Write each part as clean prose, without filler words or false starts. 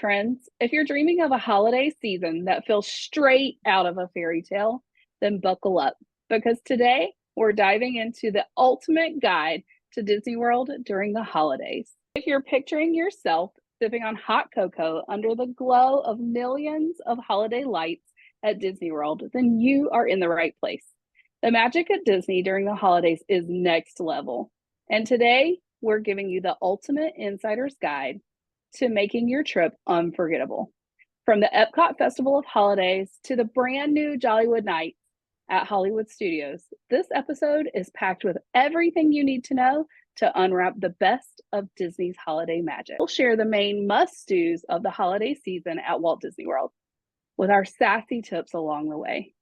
friends. If you're dreaming of a holiday season that feels straight out of a fairy tale, then buckle up because today we're diving into the ultimate guide to Disney World during the holidays. If you're picturing yourself sipping on hot cocoa under the glow of millions of holiday lights at Disney World, then you are in the right place. The magic at Disney during the holidays is next level. And today we're giving you the ultimate insider's guide to making your trip unforgettable. From the Epcot Festival of Holidays to the brand new Jollywood Nights at Hollywood Studios, this episode is packed with everything you need to know to unwrap the best of Disney's holiday magic. We'll share the main must-dos of the holiday season at Walt Disney World with our sassy tips along the way.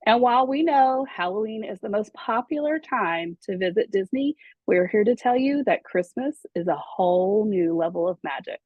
And while we know Halloween is the most popular time to visit Disney, we're here to tell you that Christmas is a whole new level of magic.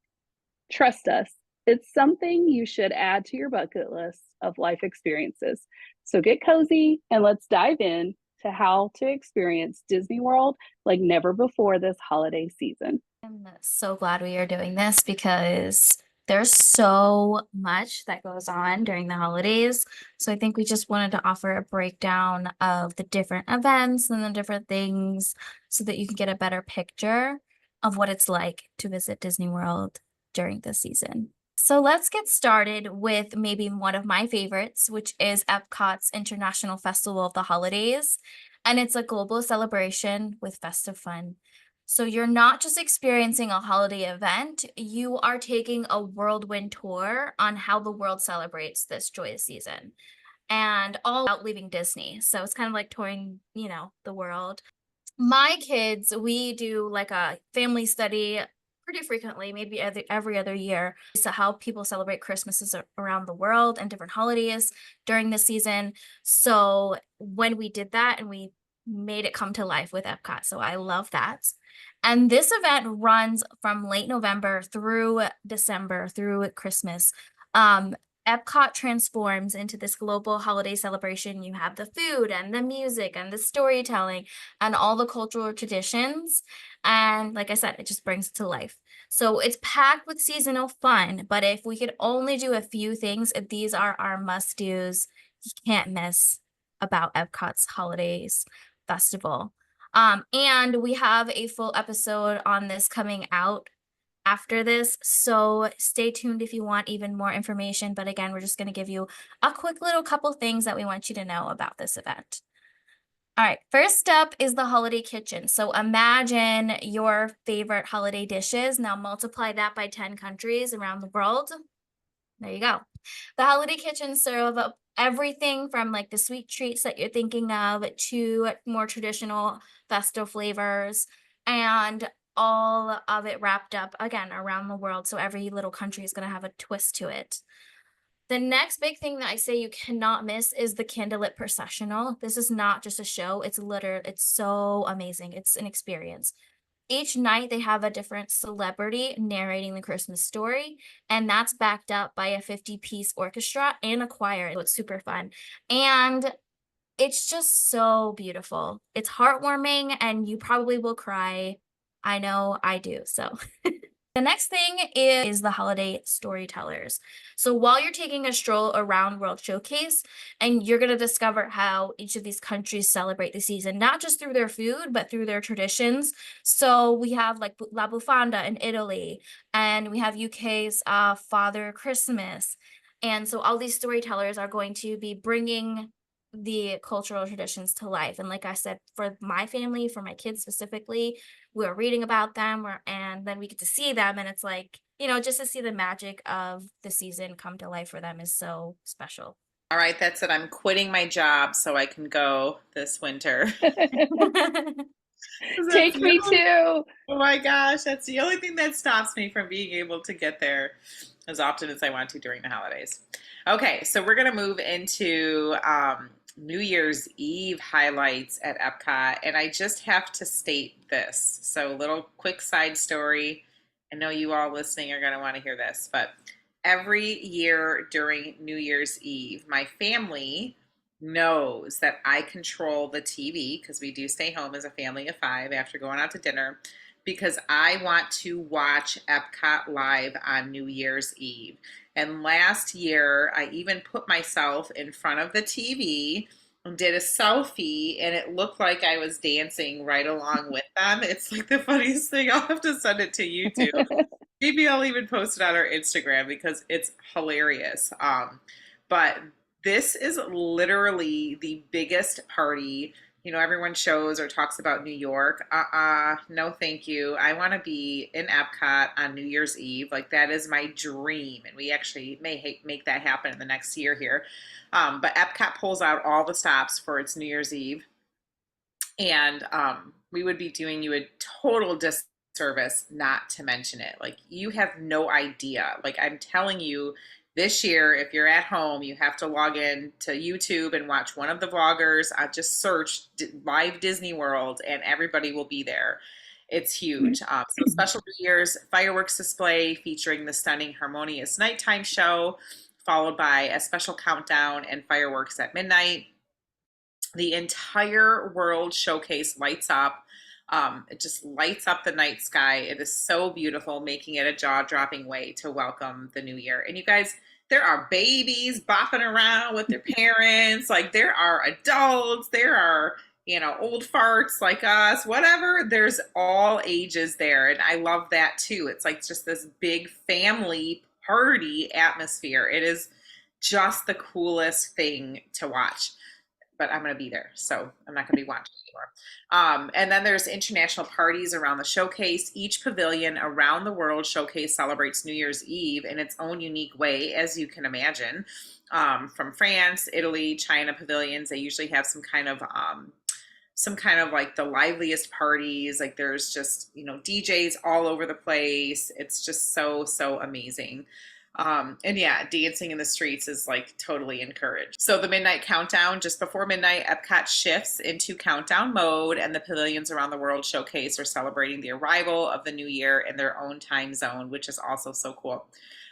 Trust us, it's something you should add to your bucket list of life experiences. So get cozy and let's dive in to how to experience Disney World like never before this holiday season. I'm so glad we are doing this because there's so much that goes on during the holidays. So I think we just wanted to offer a breakdown of the different events and the different things so that you can get a better picture of what it's like to visit Disney World during this season. So let's get started with maybe one of my favorites, which is Epcot's International Festival of the Holidays. And it's a global celebration with festive fun. So you're not just experiencing a holiday event, you are taking a whirlwind tour on how the world celebrates this joyous season and all without leaving Disney. So it's kind of like touring, the world. My kids, we do like a family study pretty frequently, maybe every other year, to how people celebrate Christmases around the world and different holidays during this season. So when we did that and we made it come to life with Epcot. So I love that. And this event runs from late November through December through Christmas. Epcot transforms into this global holiday celebration. You have the food and the music and the storytelling and all the cultural traditions. And like I said, it just brings it to life. So it's packed with seasonal fun. But if we could only do a few things, if these are our must-dos, you can't miss about Epcot's holidays festival. And we have a full episode on this coming out after this. So stay tuned if you want even more information. But again, we're just going to give you a quick little couple things that we want you to know about this event. All right, first up is the holiday kitchen. So imagine your favorite holiday dishes. Now multiply that by 10 countries around the world. There you go. The holiday kitchen serve up everything from like the sweet treats that you're thinking of to more traditional festive flavors and all of it wrapped up again around the world. So every little country is going to have a twist to it. The next big thing that I say you cannot miss is the candlelit processional. This is not just a show. It's so amazing. It's an experience. Each night they have a different celebrity narrating the Christmas story, and that's backed up by a 50-piece orchestra and a choir. So it's super fun. And it's just so beautiful. It's heartwarming and you probably will cry. I know I do. So the next thing is the holiday storytellers. So while you're taking a stroll around World Showcase, and you're going to discover how each of these countries celebrate the season, not just through their food, but through their traditions. So we have like La Bufanda in Italy, and we have UK's Father Christmas. And so all these storytellers are going to be bringing the cultural traditions to life. And like I said, for my family, for my kids specifically, we're reading about them and then we get to see them. And it's like, just to see the magic of the season come to life for them is so special. All right, that's it. I'm quitting my job so I can go this winter. Take me too. Oh my gosh, that's the only thing that stops me from being able to get there as often as I want to during the holidays. Okay, so we're going to move into New Year's Eve highlights at Epcot, and I just have to state this. So, a little quick side story. I know you all listening are going to want to hear this, but every year during New Year's Eve, my family knows that I control the TV because we do stay home as a family of five after going out to dinner. because I want to watch Epcot live on New Year's Eve. And last year, I even put myself in front of the TV and did a selfie, and it looked like I was dancing right along with them. It's like the funniest thing. I'll have to send it to you too. Maybe I'll even post it on our Instagram because it's hilarious. But this is literally the biggest party. You know, everyone shows or talks about New York. No, thank you. I want to be in Epcot on New Year's Eve. Like, that is my dream. And we actually may make that happen in the next year here. But Epcot pulls out all the stops for its New Year's Eve. And we would be doing you a total disservice not to mention it. Like, you have no idea. Like, I'm telling you, this year, if you're at home, you have to log in to YouTube and watch one of the vloggers. Just search Live Disney World and everybody will be there. It's huge. So special New Year's fireworks display featuring the stunning Harmonious Nighttime show, followed by a special countdown and fireworks at midnight. The entire world showcase lights up. It just lights up the night sky. It is so beautiful, making it a jaw-dropping way to welcome the new year. And you guys, there are babies bopping around with their parents. Like, there are adults. There are, you know, old farts like us, whatever. There's all ages there. And I love that too. It's like just this big family party atmosphere. It is just the coolest thing to watch. But I'm going to be there, so I'm not going to be watching anymore. And then there's international parties around the showcase. Each pavilion around the world showcase celebrates New Year's Eve in its own unique way, as you can imagine. From France, Italy, China pavilions, they usually have some kind of like the liveliest parties. Like, there's just, you know, DJs all over the place. It's just so amazing. And yeah, dancing in the streets is like totally encouraged. So the midnight countdown, just before midnight, Epcot shifts into countdown mode, and the pavilions around the world showcase are celebrating the arrival of the new year in their own time zone, which is also so cool.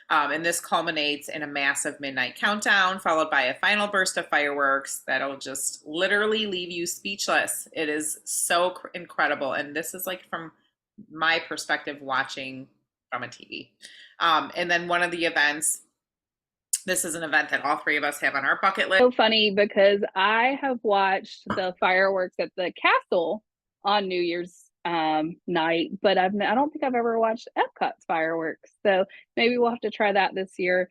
And this culminates in a massive midnight countdown, followed by a final burst of fireworks that'll just literally leave you speechless. It is so incredible. And this is like from my perspective watching from a TV. And then one of the events, this is an event that all three of us have on our bucket list. So funny because I have watched the fireworks at the castle on New Year's night, but I don't think I've ever watched Epcot's fireworks. So maybe we'll have to try that this year.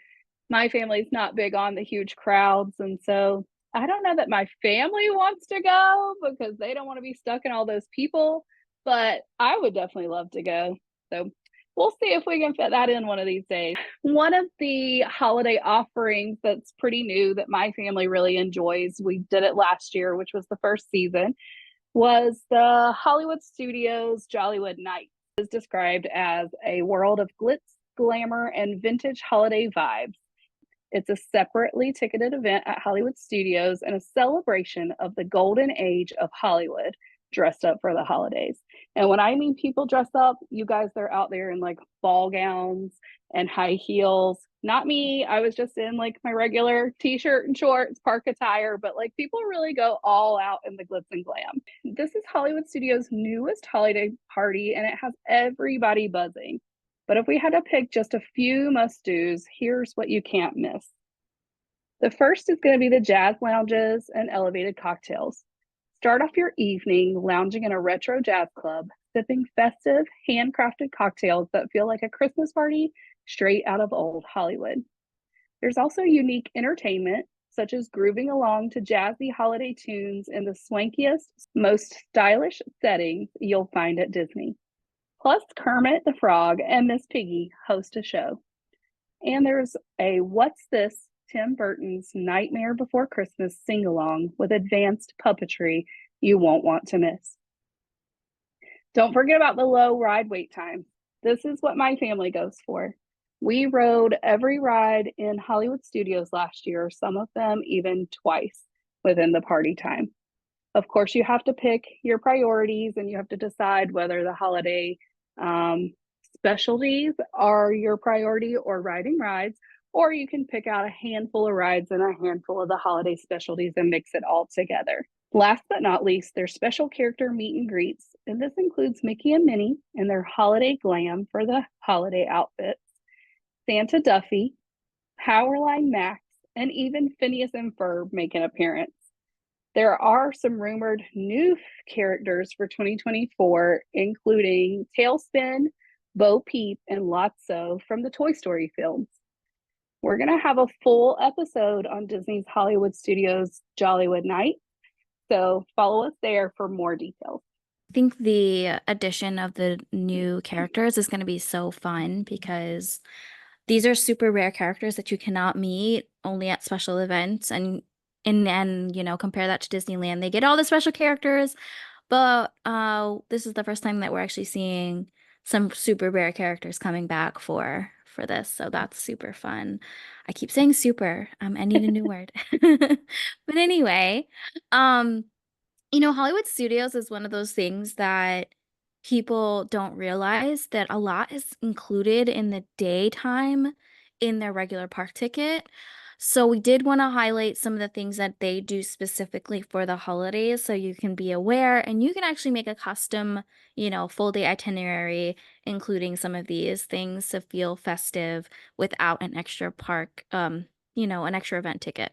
My family's not big on the huge crowds, and so I don't know that my family wants to go because they don't want to be stuck in all those people, but I would definitely love to go. So we'll see if we can fit that in one of these days. One of the holiday offerings that's pretty new that my family really enjoys, we did it last year, which was the first season, was the Hollywood Studios Jollywood Nights. It is described as a world of glitz, glamour, and vintage holiday vibes. It's a separately ticketed event at Hollywood Studios and a celebration of the golden age of Hollywood dressed up for the holidays. And when I mean people dress up, you guys, they're out there in like ball gowns and high heels. Not me. I was just in like my regular t-shirt and shorts, park attire, but like people really go all out in the glitz and glam. This is Hollywood Studios' newest holiday party, and it has everybody buzzing. But if we had to pick just a few must-dos, here's what you can't miss. The first is going to be the jazz lounges and elevated cocktails. Start off your evening lounging in a retro jazz club, sipping festive, handcrafted cocktails that feel like a Christmas party straight out of old Hollywood. There's also unique entertainment, such as grooving along to jazzy holiday tunes in the swankiest, most stylish settings you'll find at Disney. Plus, Kermit the Frog and Miss Piggy host a show. And there's a What's This? Tim Burton's Nightmare Before Christmas sing-along with advanced puppetry you won't want to miss. Don't forget about the low ride wait time. This is what my family goes for. We rode every ride in Hollywood Studios last year, some of them even twice within the party time. Of course, you have to pick your priorities and you have to decide whether the holiday specialties are your priority or riding rides, or you can pick out a handful of rides and a handful of the holiday specialties and mix it all together. Last but not least, there's special character meet and greets, and this includes Mickey and Minnie in their holiday glam for the holiday outfits, Santa Duffy, Powerline Max, and even Phineas and Ferb make an appearance. There are some rumored new characters for 2024, including Tailspin, Bo Peep, and Lotso from the Toy Story films. We're going to have a full episode on Disney's Hollywood Studios Jollywood Nights, so follow us there for more details. I think the addition of the new characters is going to be so fun because these are super rare characters that you cannot meet only at special events, and compare that to Disneyland. They get all the special characters, but this is the first time that we're actually seeing some super rare characters coming back for this, so that's super fun. I keep saying super. I need a new word. But anyway, Hollywood Studios is one of those things that people don't realize that a lot is included in the daytime in their regular park ticket. So we did want to highlight some of the things that they do specifically for the holidays so you can be aware, and you can actually make a custom, full day itinerary, including some of these things to feel festive without an extra an extra event ticket.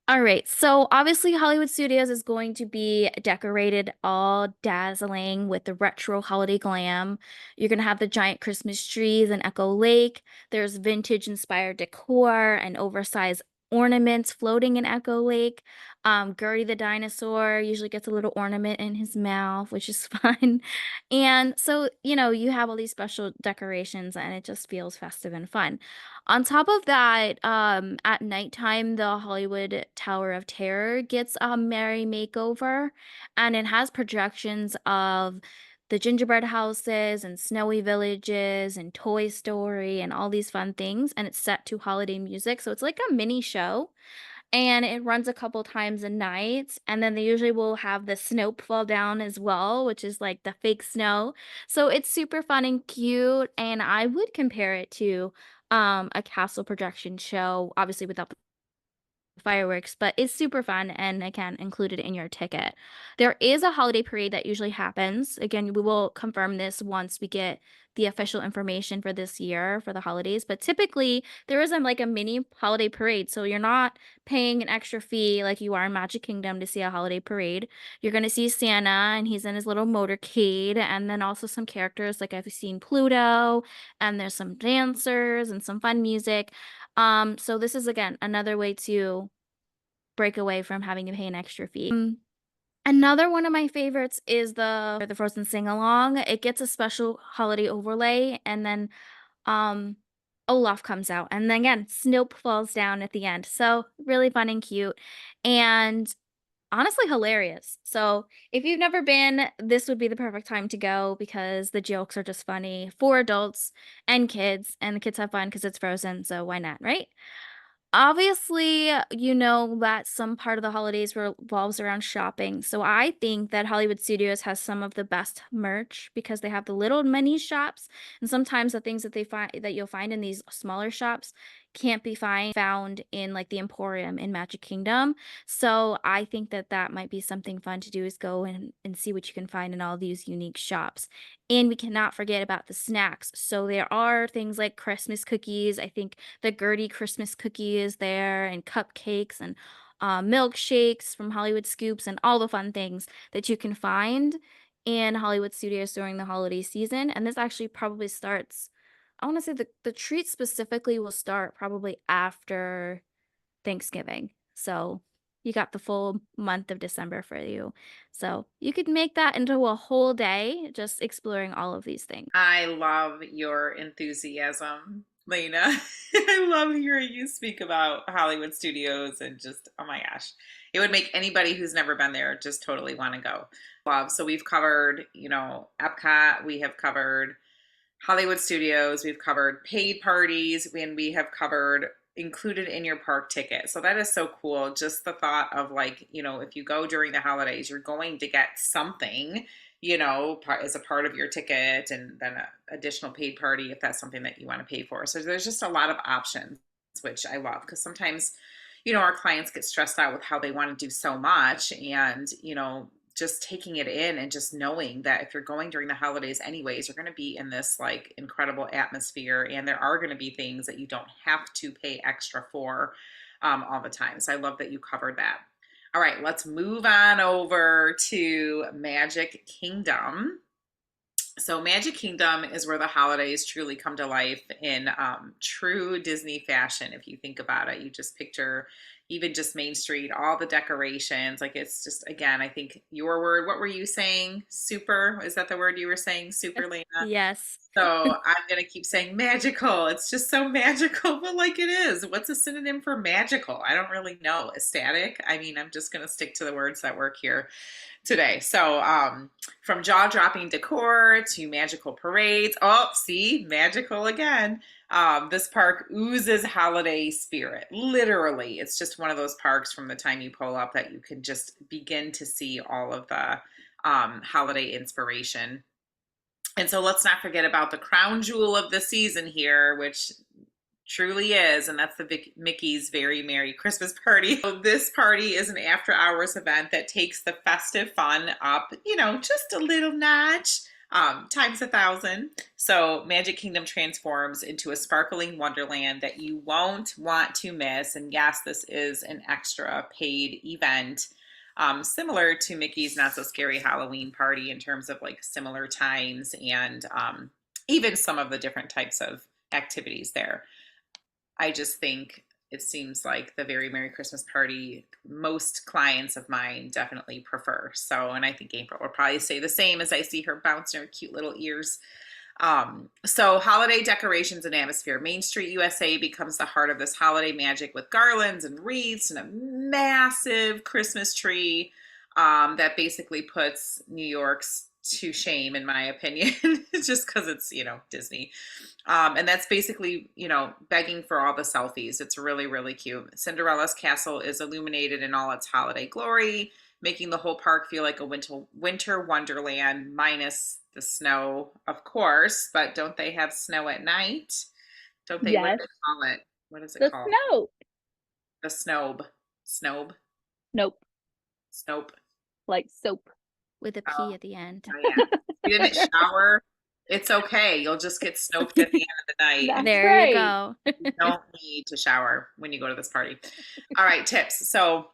All right, so obviously Hollywood Studios is going to be decorated all dazzling with the retro holiday glam. You're going to have the giant Christmas trees in Echo Lake. There's vintage inspired decor and oversized ornaments floating in Echo Lake. Gertie the dinosaur usually gets a little ornament in his mouth, which is fun. And so, you have all these special decorations and it just feels festive and fun. On top of that, at nighttime, the Hollywood Tower of Terror gets a merry makeover, and it has projections of the gingerbread houses and snowy villages and Toy Story and all these fun things, and it's set to holiday music, so it's like a mini show. And it runs a couple times a night, and then they usually will have the snow fall down as well, which is like the fake snow. So it's super fun and cute, and I would compare it to a castle projection show, obviously without the fireworks, but it's super fun and again included in your ticket. There is a holiday parade that usually happens. Again, we will confirm this once we get the official information for this year for the holidays, but typically there is like a mini holiday parade. So you're not paying an extra fee like you are in Magic Kingdom to see a holiday parade. You're going to see Santa and he's in his little motorcade, and then also some characters like I've seen Pluto, and there's some dancers and some fun music. So this is again another way to break away from having to pay an extra fee. Another one of my favorites is the Frozen sing along. It gets a special holiday overlay, and then Olaf comes out, and then again Snoop falls down at the end. So really fun and cute, and honestly hilarious. So if you've never been, this would be the perfect time to go because the jokes are just funny for adults and kids, and the kids have fun because it's Frozen, so why not, right? Obviously, you know that some part of the holidays revolves around shopping. So I think that Hollywood Studios has some of the best merch because they have the little mini shops, and sometimes the things that they find that you'll find in these smaller shops can't be found in like the Emporium in Magic Kingdom. So I think that that might be something fun to do, is go and see what you can find in all these unique shops. And we cannot forget about the snacks. So there are things like Christmas cookies. I think the Gertie Christmas cookie is there, and cupcakes, and milkshakes from Hollywood Scoops, and all the fun things that you can find in Hollywood Studios during the holiday season. And this actually probably starts, I want to say the treat specifically will start probably after Thanksgiving. So you got the full month of December for you. So you could make that into a whole day just exploring all of these things. I love your enthusiasm, Lena. I love hearing you speak about Hollywood Studios and just, oh my gosh, it would make anybody who's never been there just totally want to go. Love. So we've covered, Epcot, we have covered Hollywood Studios, we've covered paid parties, and we have covered included in your park ticket. So that is so cool. Just the thought of if you go during the holidays, you're going to get something, as a part of your ticket, and then an additional paid party if that's something that you want to pay for. So there's just a lot of options, which I love, because sometimes, our clients get stressed out with how they want to do so much, and just taking it in and just knowing that if you're going during the holidays anyways, you're going to be in this like incredible atmosphere, and there are going to be things that you don't have to pay extra for all the time. So I love that you covered that. All right, let's move on over to Magic Kingdom. So Magic Kingdom is where the holidays truly come to life in true Disney fashion. If you think about it, you just picture even just Main Street, all the decorations. Like it's just, again, I think your word, what were you saying? Super, is that the word you were saying? Super, Lena? Yes. So I'm going to keep saying magical. It's just so magical, but like it is. What's a synonym for magical? I don't really know. Ecstatic? I mean, I'm just going to stick to the words that work here today. So from jaw-dropping decor to magical parades. Oh, see, magical again. This park oozes holiday spirit. Literally, it's just one of those parks from the time you pull up that you can just begin to see all of the holiday inspiration. And so let's not forget about the crown jewel of the season here, which truly is, and that's the Mickey's Very Merry Christmas Party. So this party is an after-hours event that takes the festive fun up, just a little notch, times 1,000. So Magic Kingdom transforms into a sparkling wonderland that you won't want to miss. And yes, this is an extra paid event. Similar to Mickey's Not So Scary Halloween Party in terms of like similar times and even some of the different types of activities there. I just think it seems like the Very Merry Christmas Party, most clients of mine definitely prefer. So, and I think April will probably say the same as I see her bouncing her cute little ears. So holiday decorations and atmosphere. Main Street USA becomes the heart of this holiday magic with garlands and wreaths and a massive Christmas tree that basically puts New York's to shame, in my opinion, just because it's, Disney. And that's basically, begging for all the selfies. It's really, really cute. Cinderella's castle is illuminated in all its holiday glory, making the whole park feel like a winter wonderland, minus the snow, of course. But don't they have snow at night? Don't they? What do Yes. they call it? What is it The called? snow. The snobe. Snobe. Nope. Snope. Like soap. With a P at the end. Oh, yeah. You didn't shower. It's okay. You'll just get snoped at the end of the night. That's There right. you go. You don't need to shower when you go to this party. All right, tips. So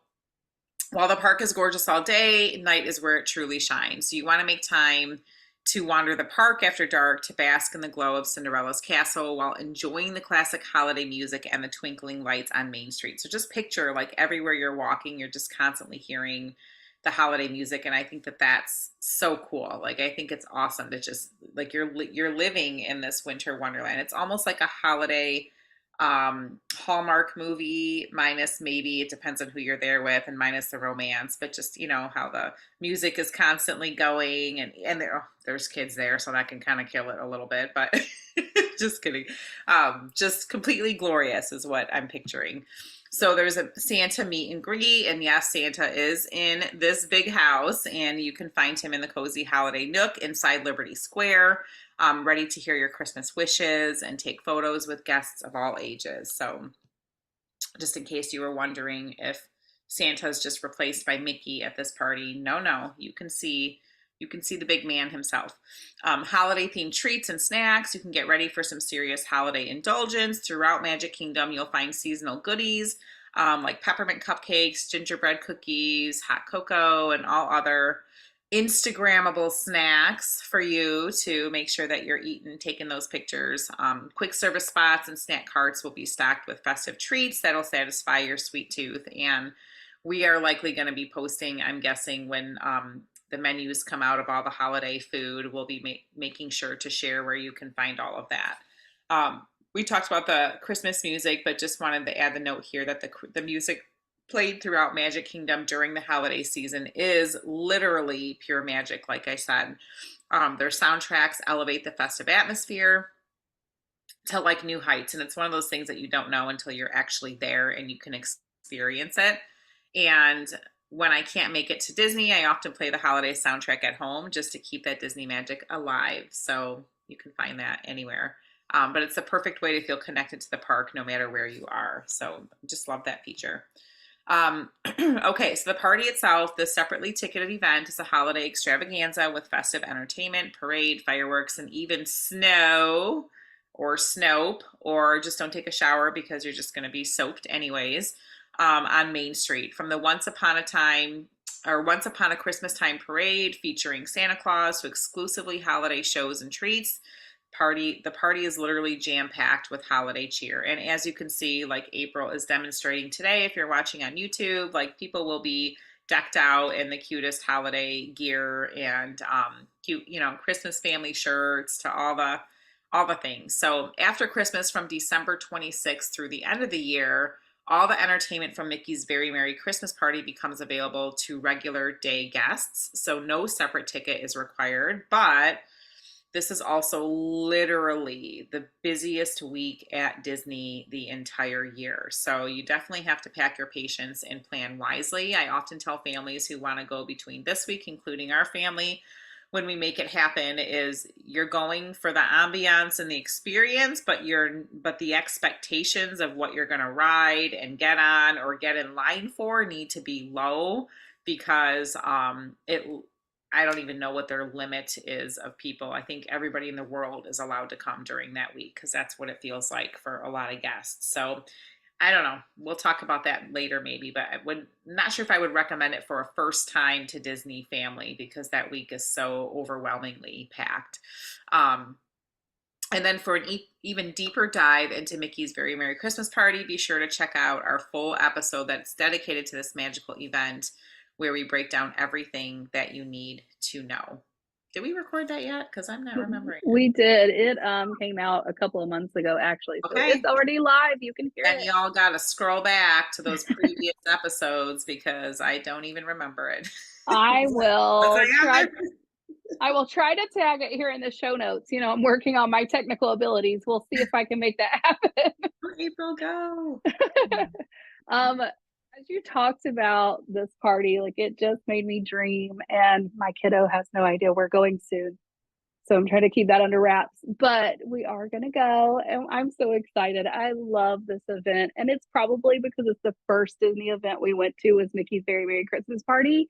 while the park is gorgeous all day, night is where it truly shines. So you want to make time to wander the park after dark to bask in the glow of Cinderella's castle while enjoying the classic holiday music and the twinkling lights on Main Street. So just picture like everywhere you're walking, you're just constantly hearing the holiday music, and I think that that's so cool. Like I think it's awesome to just like you're living in this winter wonderland. It's almost like a holiday Hallmark movie, minus maybe it depends on who you're there with, and minus the romance, but just how the music is constantly going, and there's kids there, so that can kind of kill it a little bit, but just kidding. Just completely glorious is what I'm picturing. So there's a Santa meet and greet, and yes, Santa is in this big house, and you can find him in the cozy holiday nook inside Liberty Square, ready to hear your Christmas wishes and take photos with guests of all ages. So just in case you were wondering if Santa's just replaced by Mickey at this party, no, you can see the big man himself. Holiday themed treats and snacks. You can get ready for some serious holiday indulgence. Throughout Magic Kingdom, you'll find seasonal goodies like peppermint cupcakes, gingerbread cookies, hot cocoa, and all other Instagrammable snacks for you to make sure that you're eating, taking those pictures. Quick service spots and snack carts will be stocked with festive treats that'll satisfy your sweet tooth. And we are likely going to be posting, I'm guessing, when the menus come out of all the holiday food. We'll be making sure to share where you can find all of that. We talked about the Christmas music, but just wanted to add the note here that the music played throughout Magic Kingdom during the holiday season is literally pure magic, like I said. Their soundtracks elevate the festive atmosphere to like new heights, and it's one of those things that you don't know until you're actually there and you can experience it. And when I can't make it to Disney, I often play the holiday soundtrack at home just to keep that Disney magic alive. So you can find that anywhere. But it's the perfect way to feel connected to the park no matter where you are. So just love that feature. Okay, so the party itself, the separately ticketed event, is a holiday extravaganza with festive entertainment, parade, fireworks, and even snow or Snope, or just don't take a shower because you're just going to be soaked anyways, on Main Street. From the Once Upon a Time or Once Upon a Christmas Time parade featuring Santa Claus to exclusively holiday shows and treats, the party is literally jam packed with holiday cheer. And as you can see, like April is demonstrating today, if you're watching on YouTube, like people will be decked out in the cutest holiday gear and cute, Christmas family shirts to all the things. So after Christmas, from December 26th through the end of the year, all the entertainment from Mickey's Very Merry Christmas Party becomes available to regular day guests. So no separate ticket is required, but this is also literally the busiest week at Disney the entire year. So you definitely have to pack your patience and plan wisely. I often tell families who want to go between this week, including our family, when we make it happen, is you're going for the ambiance and the experience, but the expectations of what you're going to ride and get on or get in line for need to be low, because I don't even know what their limit is of people. I think everybody in the world is allowed to come during that week, because that's what it feels like for a lot of guests. So I don't know. We'll talk about that later maybe, but not sure if I would recommend it for a first time to Disney family, because that week is so overwhelmingly packed. And then for an even deeper dive into Mickey's Very Merry Christmas Party, be sure to check out our full episode that's dedicated to this magical event, where we break down everything that you need to know. Did we record that yet? Because I'm not remembering. We did. It came out a couple of months ago, actually. So Okay. it's already live. You can hear And it. y'all got to scroll back to those previous episodes, because I don't even remember it. I will try. there? I will try to tag it here in the show notes. I'm working on my technical abilities. We'll see if I can make that happen. April, go. As you talked about this party, like, it just made me dream, and my kiddo has no idea we're going soon. So I'm trying to keep that under wraps, but we are going to go, and I'm so excited. I love this event, and it's probably because it's the first Disney event we went to, was Mickey's Very Merry Christmas Party.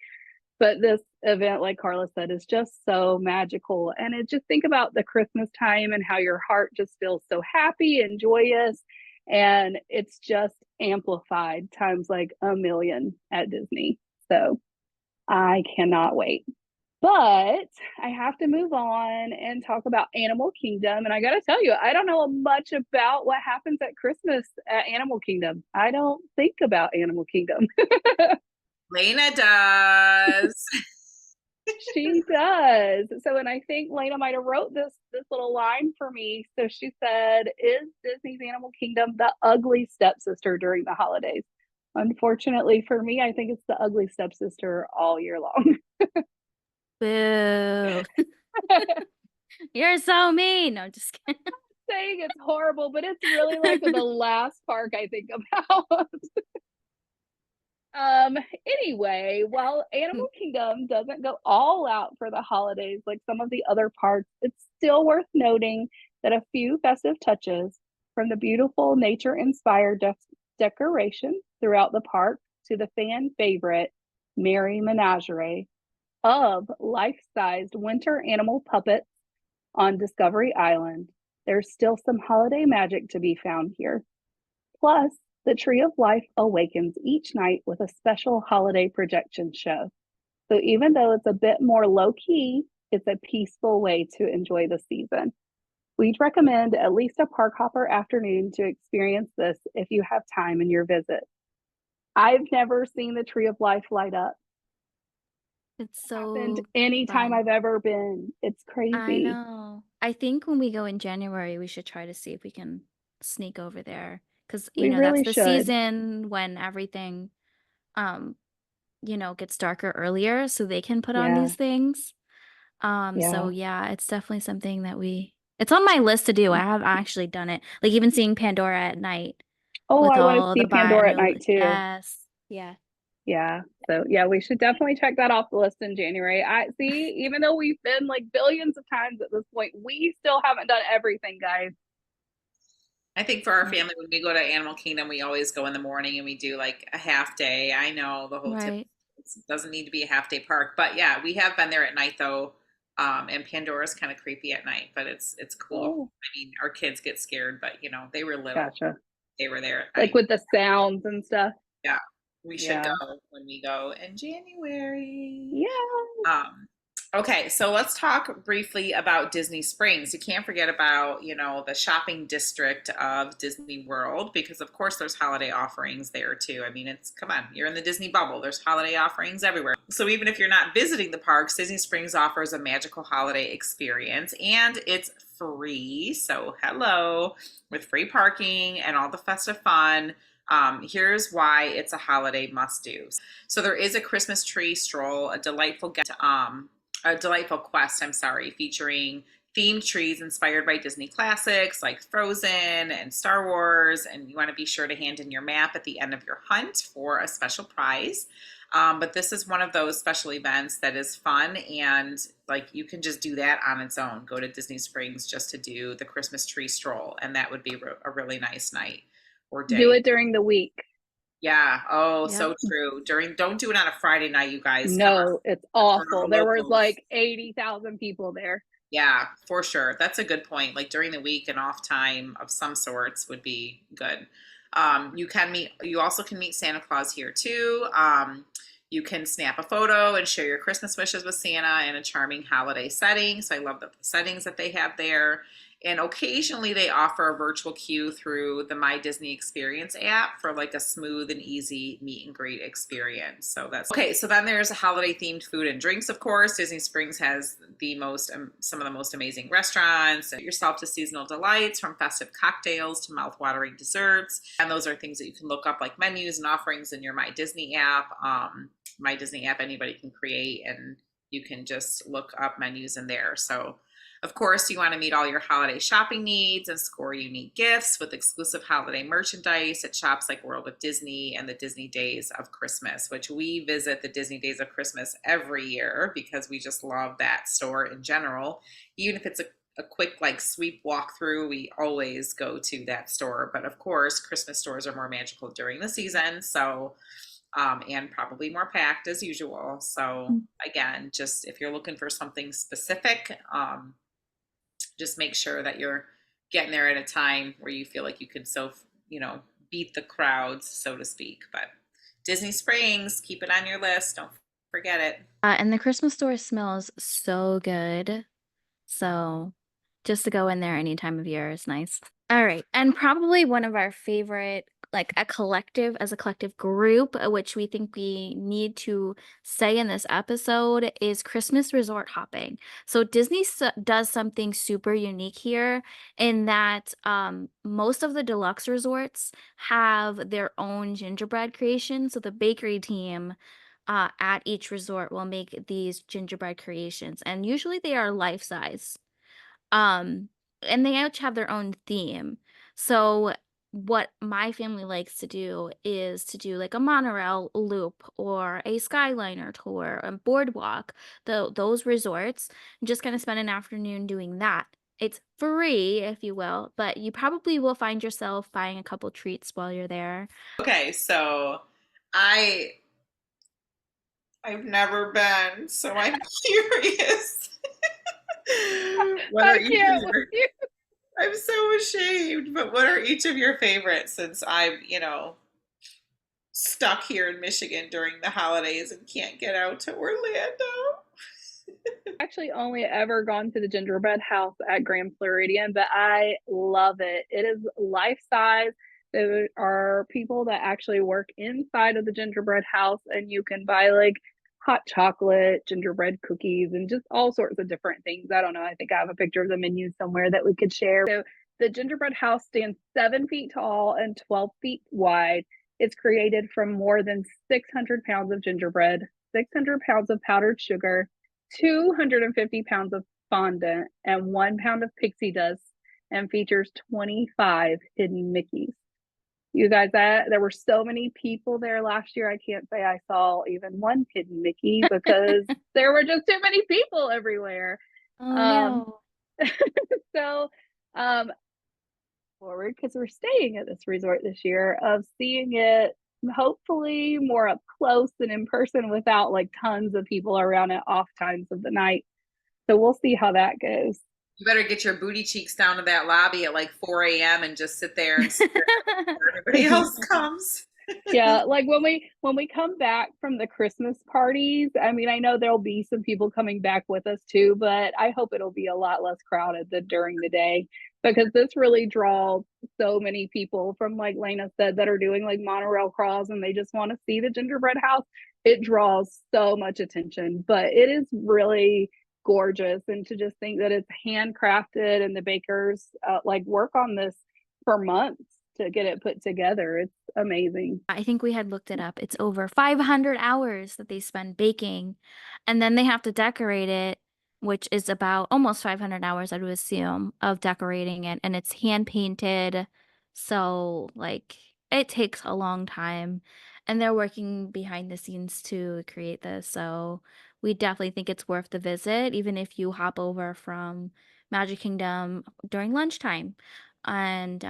But this event, like Carla said, is just so magical. And just think about the Christmas time and how your heart just feels so happy and joyous. And it's just amplified times like a million at Disney. So I cannot wait. But I have to move on and talk about Animal Kingdom. And I got to tell you, I don't know much about what happens at Christmas at Animal Kingdom. I don't think about Animal Kingdom. Lena does. She does. So, and I think Lena might have wrote this little line for me. So she said, "Is Disney's Animal Kingdom the ugly stepsister during the holidays?" Unfortunately for me, I think it's the ugly stepsister all year long. Boo. You're so mean. No, I'm just kidding. Saying it's horrible, but it's really like the last park I think about. Anyway, while Animal Kingdom doesn't go all out for the holidays like some of the other parks, it's still worth noting that a few festive touches, from the beautiful nature-inspired decorations throughout the park to the fan favorite Merry Menagerie of life-sized winter animal puppets on Discovery Island, there's still some holiday magic to be found here. Plus, the Tree of Life awakens each night with a special holiday projection show. So even though it's a bit more low-key, it's a peaceful way to enjoy the season. We'd recommend at least a park hopper afternoon to experience this if you have time in your visit. I've never seen the Tree of Life light up. It's so Happened anytime fun. I've ever been. It's crazy. I know. I think when we go in January, we should try to see if we can sneak over there, because We that's really the should. season when everything gets darker earlier, so they can put on Yeah. these things. Yeah. So yeah, it's definitely something that it's on my list to do. I have actually done it. Like even seeing Pandora at night Oh, with I want to all see the Pandora at night too. Yes. Yeah. Yeah. So yeah, we should definitely check that off the list in January. I see, even though we've been like billions of times at this point, we still haven't done everything, guys. I think for our family, when we go to Animal Kingdom, we always go in the morning and we do like a half day. I know the whole tip Right. doesn't need to be a half day park, but yeah, we have been there at night though. And Pandora's kind of creepy at night, but it's cool. Oh, I mean, our kids get scared, but you know, they were little. gotcha. They were there at Like night. with the sounds and stuff. Yeah, we should Yeah. go when we go in January. Yeah. Um, okay, so let's talk briefly about Disney Springs. You can't forget about, you know, the shopping district of Disney World because of course there's holiday offerings there too. I mean, it's come on, you're in the Disney bubble. There's holiday offerings everywhere. So even if you're not visiting the parks, Disney Springs offers a magical holiday experience and it's free. So hello, with free parking and all the festive fun. Here's why it's a holiday must do. So there is a Christmas tree stroll, a delightful quest, I'm sorry, featuring themed trees inspired by Disney classics like Frozen and Star Wars. And you want to be sure to hand in your map at the end of your hunt for a special prize. But this is one of those special events that is fun and like you can just do that on its own. Go to Disney Springs just to do the Christmas tree stroll, and that would be a really nice night or Do day. it during the week. Yeah. Oh, Yep. so true. Don't do it on a Friday night, you guys. Come on. No, it's For our awful. There was locals. like 80,000 people there. Yeah, for sure. That's a good point. Like during the week, an off time of some sorts would be good. You also can meet Santa Claus here too. You can snap a photo and share your Christmas wishes with Santa in a charming holiday setting. So I love the settings that they have there. And occasionally they offer a virtual queue through the My Disney Experience app for like a smooth and easy meet and greet experience. So that's okay. So then there's holiday themed food and drinks, of course. Disney Springs has some of the most amazing restaurants. Treat yourself to seasonal delights from festive cocktails to mouth-watering desserts. And those are things that you can look up like menus and offerings in your My Disney app. My Disney app, anybody can create and you can just look up menus in there. So of course, you want to meet all your holiday shopping needs and score unique gifts with exclusive holiday merchandise at shops like World of Disney and the Disney Days of Christmas, which we visit the Disney Days of Christmas every year because we just love that store in general. Even if it's a quick like sweep walk through, we always go to that store. But of course, Christmas stores are more magical during the season. So and probably more packed as usual. So again, just if you're looking for something specific, just make sure that you're getting there at a time where you feel like you can beat the crowds, so to speak. But Disney Springs, keep it on your list. Don't forget it. And the Christmas store smells so good. So just to go in there any time of year is nice. All right. And probably one of our favorite, like a collective group, which we think we need to say in this episode, is Christmas resort hopping. So Disney does something super unique here in that most of the deluxe resorts have their own gingerbread creation. So the bakery team at each resort will make these gingerbread creations, and usually they are life size. Um, and they each have their own theme. So what my family likes to do is to do like a monorail loop or a skyliner tour, a boardwalk, those resorts, and just kind of spend an afternoon doing that. It's free, if you will, but you probably will find yourself buying a couple treats while you're there. Okay, so I've never been, so I'm curious. What are I each can't of with your, you. I'm so ashamed, but what are each of your favorites since I'm, stuck here in Michigan during the holidays and can't get out to Orlando? Actually only ever gone to the gingerbread house at Grand Floridian, but I love it. It is life size. There are people that actually work inside of the gingerbread house, and you can buy like hot chocolate, gingerbread cookies, and just all sorts of different things. I don't know. I think I have a picture of the menu somewhere that we could share. So the gingerbread house stands 7 feet tall and 12 feet wide. It's created from more than 600 pounds of gingerbread, 600 pounds of powdered sugar, 250 pounds of fondant, and 1 pound of pixie dust, and features 25 hidden Mickeys. You guys, there were so many people there last year. I can't say I saw even one hidden Mickey because there were just too many people everywhere. Oh no. So, um, forward, because we're staying at this resort this year, of seeing it hopefully more up close and in person without like tons of people around at off times of the night. So we'll see how that goes. You better get your booty cheeks down to that lobby at like 4 a.m. and just sit there and stare before everybody else comes. Yeah, like when we come back from the Christmas parties, I mean, I know there'll be some people coming back with us too, but I hope it'll be a lot less crowded than during the day, because this really draws so many people from, like Lena said, that are doing like monorail crawls and they just want to see the gingerbread house. It draws so much attention, but it is really gorgeous. And to just think that it's handcrafted and the bakers like work on this for months to get it put together. It's amazing. I think we had looked it up. It's over 500 hours that they spend baking, and then they have to decorate it, which is about almost 500 hours, I would assume, of decorating it, and it's hand painted. So, like, it takes a long time, and they're working behind the scenes to create this. So, we definitely think it's worth the visit, even if you hop over from Magic Kingdom during lunchtime and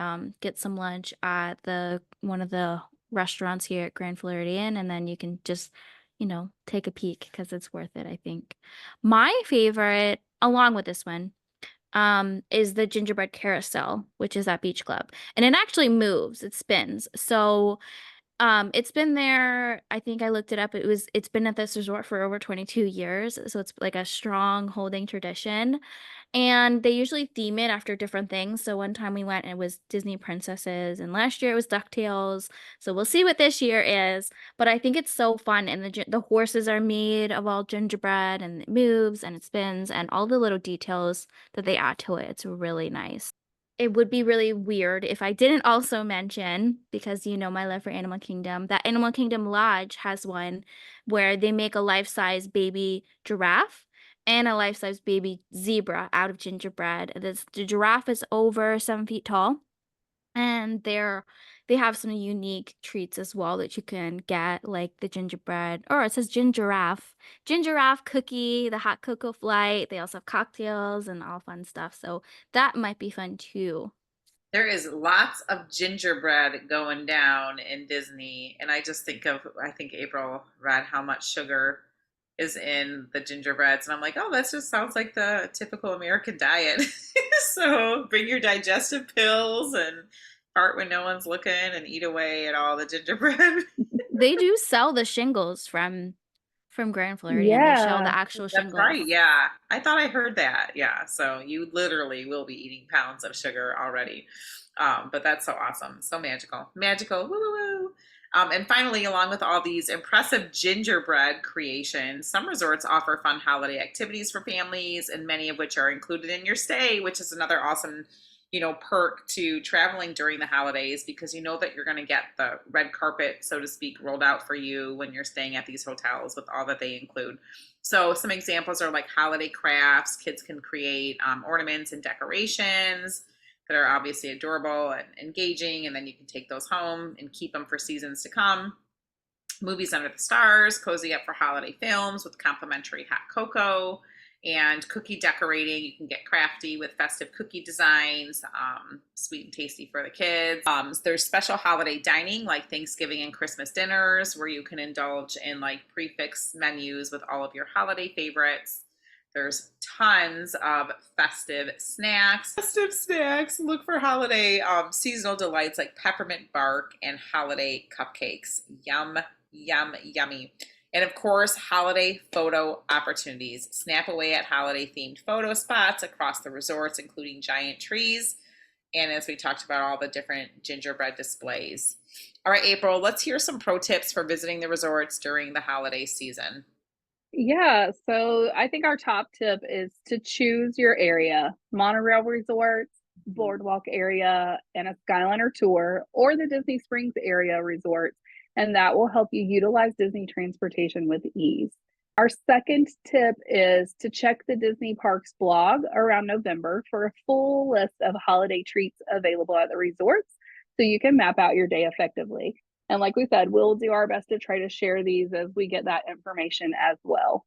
get some lunch at the one of the restaurants here at Grand Floridian, and then you can just, take a peek because it's worth it, I think. My favorite, along with this one, is the gingerbread carousel, which is at Beach Club, and it actually moves, it spins. So it's been there, I think I looked it up. It's been at this resort for over 22 years, so it's like a strong holding tradition. And they usually theme it after different things. So one time we went and it was Disney princesses, and last year it was DuckTales. So we'll see what this year is. But I think it's so fun, and the horses are made of all gingerbread, and it moves and it spins, and all the little details that they add to it. It's really nice. It would be really weird if I didn't also mention, because you know my love for Animal Kingdom, that Animal Kingdom Lodge has one where they make a life-size baby giraffe and a life-size baby zebra out of gingerbread. The giraffe is over 7 feet tall, and they have some unique treats as well that you can get, like the gingerbread, or it says ginger giraffe cookie, the hot cocoa flight. They also have cocktails and all fun stuff. So that might be fun too. There is lots of gingerbread going down in Disney, and I think April read how much sugar is in the gingerbreads, and I'm like, oh, that just sounds like the typical American diet. So bring your digestive pills and fart when no one's looking and eat away at all the gingerbread. They do sell the shingles from Grand Floridian. They sell the Yeah. actual That's right. shingles. Yeah. I thought I heard that. Yeah. So you literally will be eating pounds of sugar already. But that's so awesome. So magical. Magical. Woo, woo, woo. And finally, along with all these impressive gingerbread creations, some resorts offer fun holiday activities for families, and many of which are included in your stay, which is another awesome, perk to traveling during the holidays, because you know that you're going to get the red carpet, so to speak, rolled out for you when you're staying at these hotels with all that they include. So some examples are like holiday crafts. Kids can create ornaments and decorations that are obviously adorable and engaging, and then you can take those home and keep them for seasons to come. Movies under the stars, cozy up for holiday films with complimentary hot cocoa, and cookie decorating. You can get crafty with festive cookie designs, sweet and tasty for the kids. There's special holiday dining like Thanksgiving and Christmas dinners, where you can indulge in like prefix menus with all of your holiday favorites. There's tons of festive snacks. Festive snacks. Look for holiday seasonal delights like peppermint bark and holiday cupcakes. Yum, yum, yummy. And of course, holiday photo opportunities. Snap away at holiday themed photo spots across the resorts, including giant trees. And as we talked about, all the different gingerbread displays. All right, April, let's hear some pro tips for visiting the resorts during the holiday season. Yeah, so I think our top tip is to choose your area: monorail resorts, boardwalk area, and a Skyliner tour, or the Disney Springs area resorts. And that will help you utilize Disney transportation with ease. Our second tip is to check the Disney Parks blog around November for a full list of holiday treats available at the resorts, so you can map out your day effectively. And like we said, we'll do our best to try to share these as we get that information as well.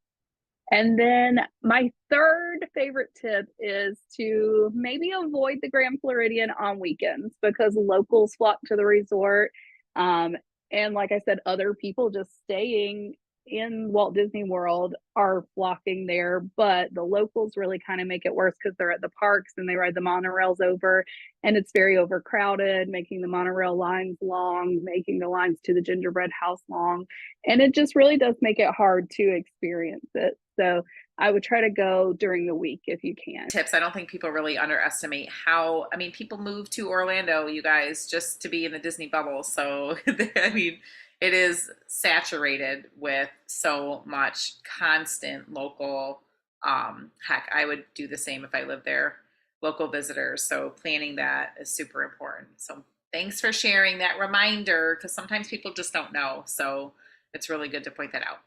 And then my third favorite tip is to maybe avoid the Grand Floridian on weekends because locals flock to the resort. Um, and like I said, other people just staying in Walt Disney World are flocking there, but the locals really kind of make it worse because they're at the parks and they ride the monorails over, and it's very overcrowded, making the monorail lines long, making the lines to the gingerbread house long, and it just really does make it hard to experience it. So I would try to go during the week if you can. Tips. I don't think people really underestimate how, I mean, people move to Orlando, you guys, just to be in the Disney bubble. So, I mean, it is saturated with so much constant local, heck, I would do the same if I lived there, local visitors. So planning that is super important. So thanks for sharing that reminder, because sometimes people just don't know. So it's really good to point that out.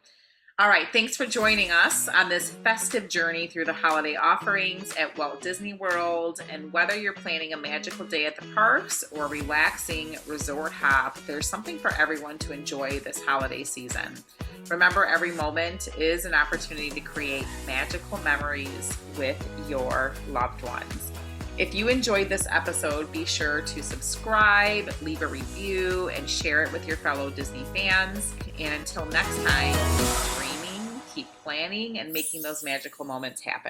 All right, thanks for joining us on this festive journey through the holiday offerings at Walt Disney World. And whether you're planning a magical day at the parks or relaxing resort hop, there's something for everyone to enjoy this holiday season. Remember, every moment is an opportunity to create magical memories with your loved ones. If you enjoyed this episode, be sure to subscribe, leave a review, and share it with your fellow Disney fans. And until next time, keep dreaming, keep planning, and making those magical moments happen.